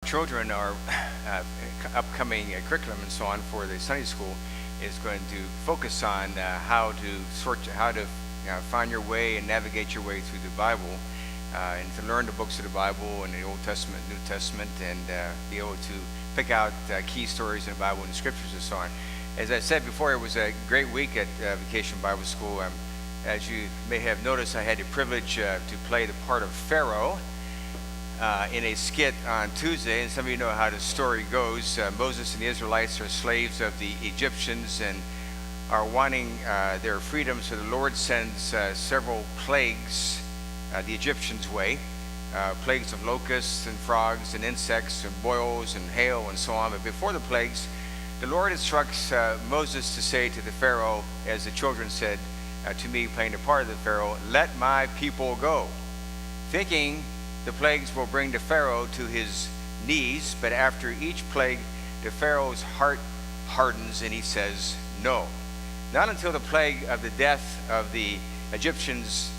children, our upcoming curriculum and so on for the Sunday school is going to focus on how to find your way and navigate your way through the Bible, and to learn the books of the Bible and the Old Testament, New Testament, and be able to pick out key stories in the Bible and the Scriptures and so on. As I said before, it was a great week at Vacation Bible School. As you may have noticed, I had the privilege to play the part of Pharaoh in a skit on Tuesday, and some of you know how the story goes. Moses and the Israelites are slaves of the Egyptians and are wanting their freedom, so the Lord sends several plagues the Egyptians' way, plagues of locusts and frogs and insects and boils and hail and so on. But before the plagues, the Lord instructs Moses to say to the Pharaoh, as the children said to me playing the part of the Pharaoh, "Let my people go," thinking the plagues will bring the Pharaoh to his knees. But after each plague, the Pharaoh's heart hardens and he says no. Not until the plague of the death of the Egyptians'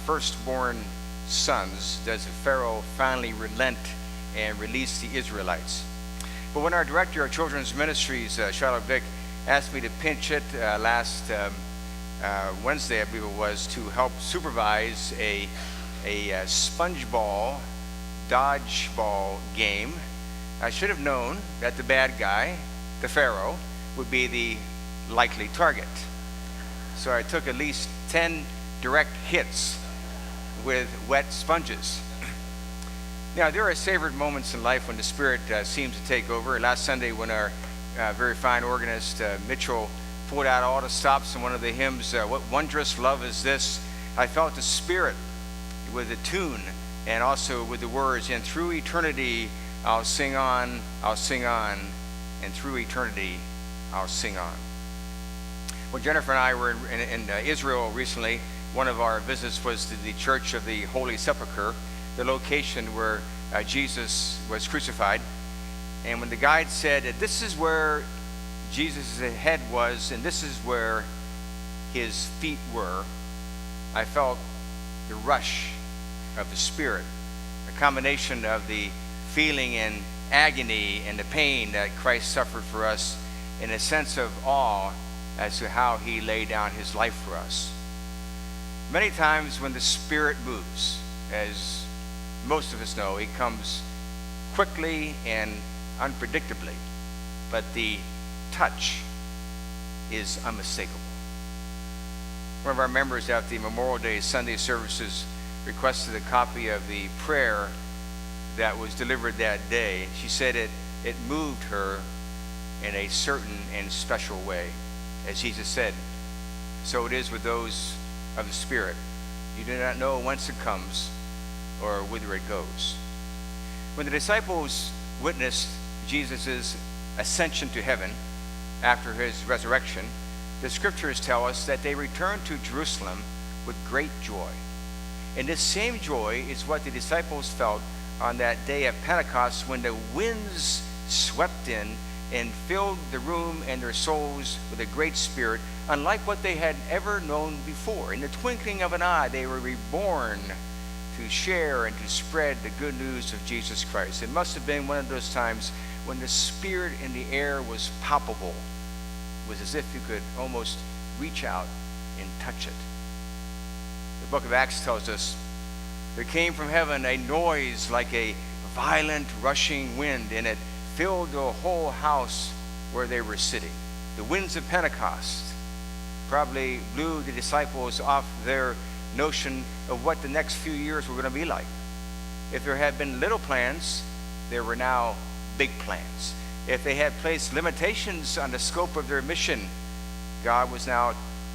firstborn sons does the Pharaoh finally relent and release the Israelites. But when our director of children's ministries, Charlotte Vick, asked me to pinch it last Wednesday, I believe it was, to help supervise a sponge ball, dodgeball game, I should have known that the bad guy, the Pharaoh, would be the likely target. So I took at least 10 direct hits with wet sponges. Now, there are savored moments in life when the Spirit seems to take over. Last Sunday, when our very fine organist, Mitchell, pulled out all the stops in one of the hymns, "What Wondrous Love Is This," I felt the Spirit with the tune and also with the words, "And through eternity I'll sing on, and through eternity I'll sing on." When Jennifer and I were in Israel recently, one of our visits was to the Church of the Holy Sepulchre, the location where Jesus was crucified. And when the guide said that this is where Jesus' head was and this is where his feet were, I felt the rush of the Spirit, a combination of the feeling and agony and the pain that Christ suffered for us, and a sense of awe as to how he laid down his life for us. Many times when the Spirit moves, as most of us know, he comes quickly and unpredictably, but the touch is unmistakable. One of our members at the Memorial Day Sunday services requested a copy of the prayer that was delivered that day. She said it moved her in a certain and special way. As Jesus said, so it is with those of the Spirit. You do not know whence it comes or whither it goes. When the disciples witnessed Jesus' ascension to heaven after his resurrection, the scriptures tell us that they returned to Jerusalem with great joy. And this same joy is what the disciples felt on that day of Pentecost, when the winds swept in and filled the room and their souls with a great Spirit, unlike what they had ever known before. In the twinkling of an eye, they were reborn to share and to spread the good news of Jesus Christ. It must have been one of those times when the Spirit in the air was palpable. It was as if you could almost reach out and touch it. The book of Acts tells us there came from heaven a noise like a violent rushing wind, and it filled the whole house where they were sitting. The winds of Pentecost probably blew the disciples off their notion of what the next few years were going to be like. If there had been little plans, there were now big plans. If they had placed limitations on the scope of their mission, God was now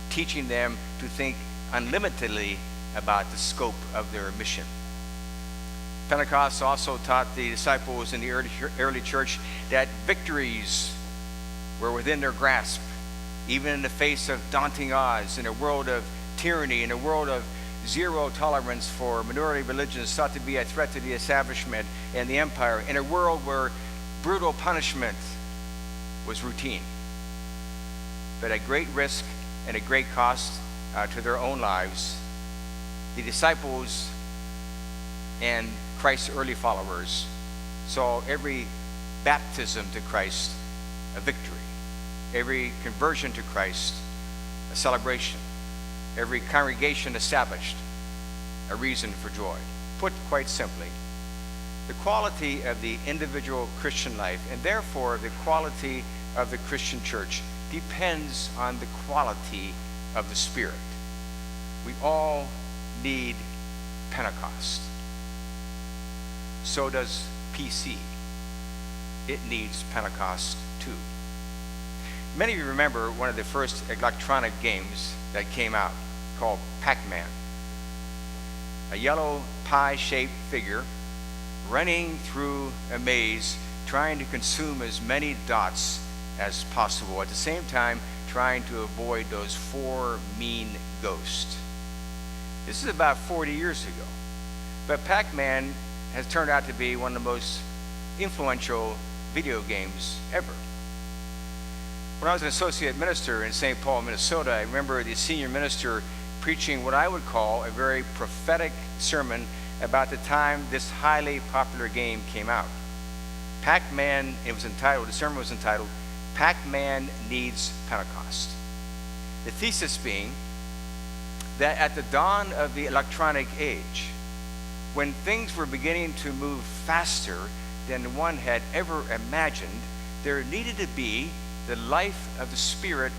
teaching them to think unlimitedly about the scope of their mission. Pentecost also taught the disciples in the early church that victories were within their grasp, even in the face of daunting odds, in a world of tyranny, in a world of zero tolerance for minority religions thought to be a threat to the establishment and the empire, in a world where brutal punishment was routine. But at great risk and at great cost to their own lives, the disciples and Christ's early followers saw every baptism to Christ a victory, every conversion to Christ a celebration, every congregation established a reason for joy. Put quite simply, the quality of the individual Christian life, and therefore the quality of the Christian church, depends on the quality of the Spirit. We all need Pentecost. So does PC. It needs Pentecost too. Many of you remember one of the first electronic games that came out called Pac-Man. A yellow pie-shaped figure running through a maze, trying to consume as many dots as possible, at the same time trying to avoid those 4 mean ghosts. This is about 40 years ago. But Pac-Man has turned out to be one of the most influential video games ever. When I was an associate minister in St. Paul, Minnesota, I remember the senior minister preaching what I would call a very prophetic sermon about the time this highly popular game came out. Pac-Man, the sermon was entitled, Pac-Man Needs Pentecost. The thesis being that at the dawn of the electronic age, when things were beginning to move faster than one had ever imagined, there needed to be the life of the Spirit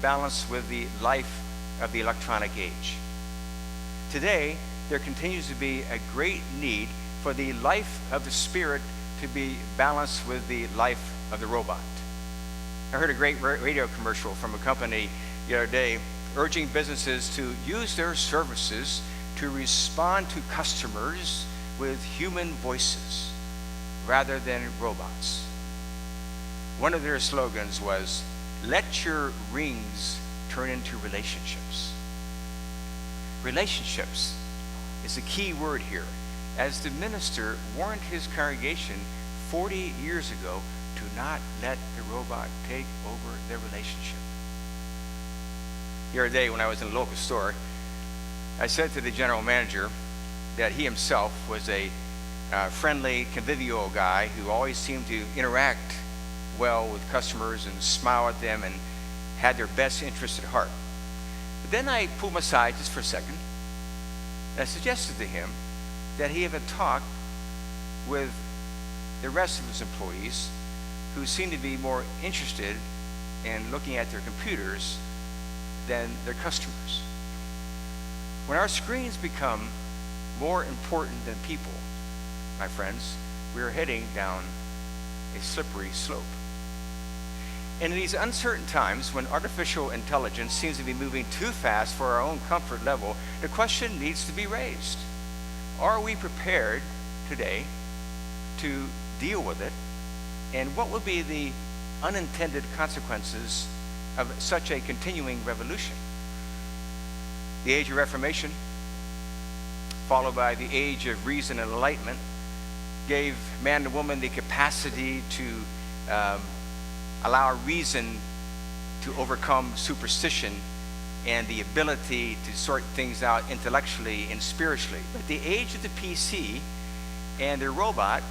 balanced with the life of the electronic age. Today, there continues to be a great need for the life of the Spirit to be balanced with the life of the robot. I heard a great radio commercial from a company the other day urging businesses to use their services to respond to customers with human voices rather than robots. One of their slogans was, "Let your rings turn into relationships." Relationships is a key word here, as the minister warned his congregation 40 years ago to not let the robot take over their relationship. The other day when I was in a local store, I said to the general manager that he himself was a friendly, convivial guy who always seemed to interact well with customers and smile at them and had their best interests at heart. But then I pulled him aside just for a second, and I suggested to him that he have a talk with the rest of his employees who seem to be more interested in looking at their computers than their customers. When our screens become more important than people, my friends, we are heading down a slippery slope. And in these uncertain times, when artificial intelligence seems to be moving too fast for our own comfort level, the question needs to be raised. Are we prepared today to deal with it? And what would be the unintended consequences of such a continuing revolution? The Age of Reformation, followed by the Age of Reason and Enlightenment, gave man and woman the capacity to allow reason to overcome superstition and the ability to sort things out intellectually and spiritually. But the age of the PC and the robot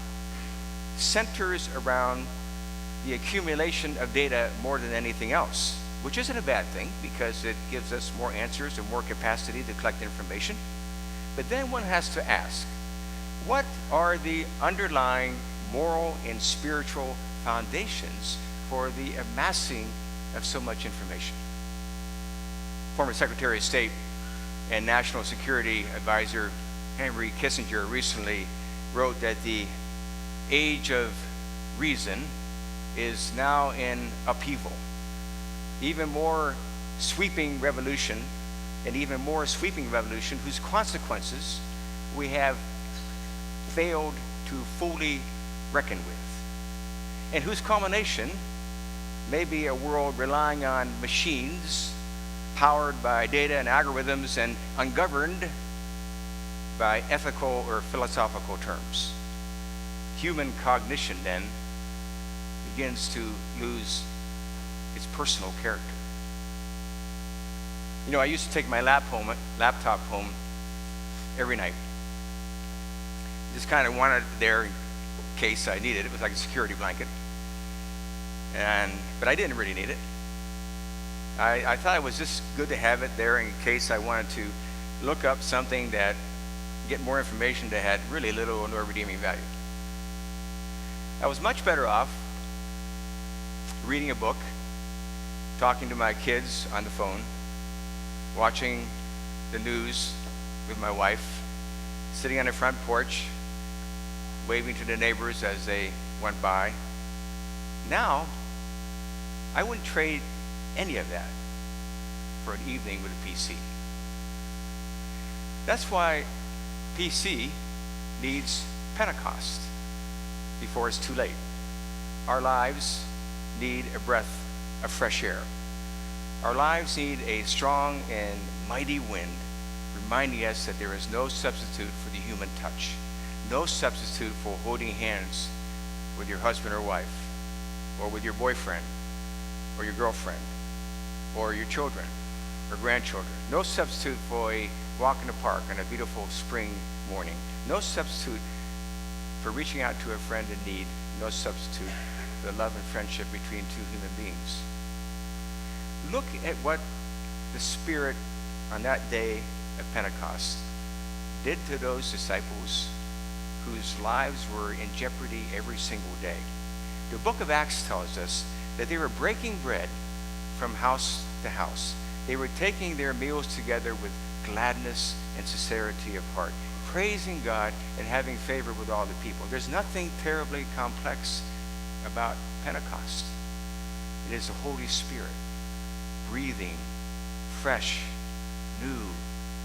centers around the accumulation of data more than anything else, which isn't a bad thing because it gives us more answers and more capacity to collect information. But then one has to ask, what are the underlying moral and spiritual foundations for the amassing of so much information? Former Secretary of State and National Security Advisor Henry Kissinger recently wrote that the age of reason is now in upheaval. Even more sweeping revolution, and even more sweeping revolution whose consequences we have failed to fully reckon with, and whose culmination may be a world relying on machines powered by data and algorithms and ungoverned by ethical or philosophical terms. Human cognition then begins to lose its personal character. You know, I used to take my laptop home every night. Just kind of wanted it there, case I needed. It was like a security blanket. But I didn't really need it. I thought it was just good to have it there in case I wanted to look up something that, get more information that had really little or no redeeming value. I was much better off reading a book, talking to my kids on the phone, watching the news with my wife, sitting on the front porch, waving to the neighbors as they went by. Now, I wouldn't trade any of that for an evening with a PC. That's why PC needs Pentecost before it's too late. Our lives need a breath of fresh air. Our lives need a strong and mighty wind, reminding us that there is no substitute for the human touch, no substitute for holding hands with your husband or wife, or with your boyfriend, or your girlfriend, or your children, or grandchildren. No substitute for a walk in the park on a beautiful spring morning. No substitute for reaching out to a friend in need. No substitute for the love and friendship between two human beings. Look at what the Spirit on that day of Pentecost did to those disciples whose lives were in jeopardy every single day. The book of Acts tells us that they were breaking bread from house to house. They were taking their meals together with gladness and sincerity of heart, praising God and having favor with all the people. There's nothing terribly complex about Pentecost. It is the Holy Spirit breathing fresh, new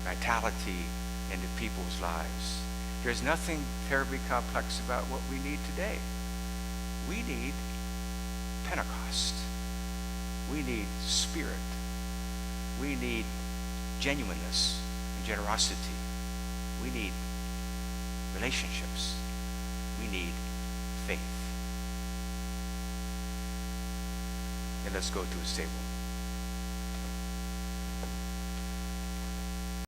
vitality into people's lives. There's nothing terribly complex about what we need today. We need Pentecost. We need Spirit. We need genuineness and generosity. We need relationships. We need faith. And let's go to his table.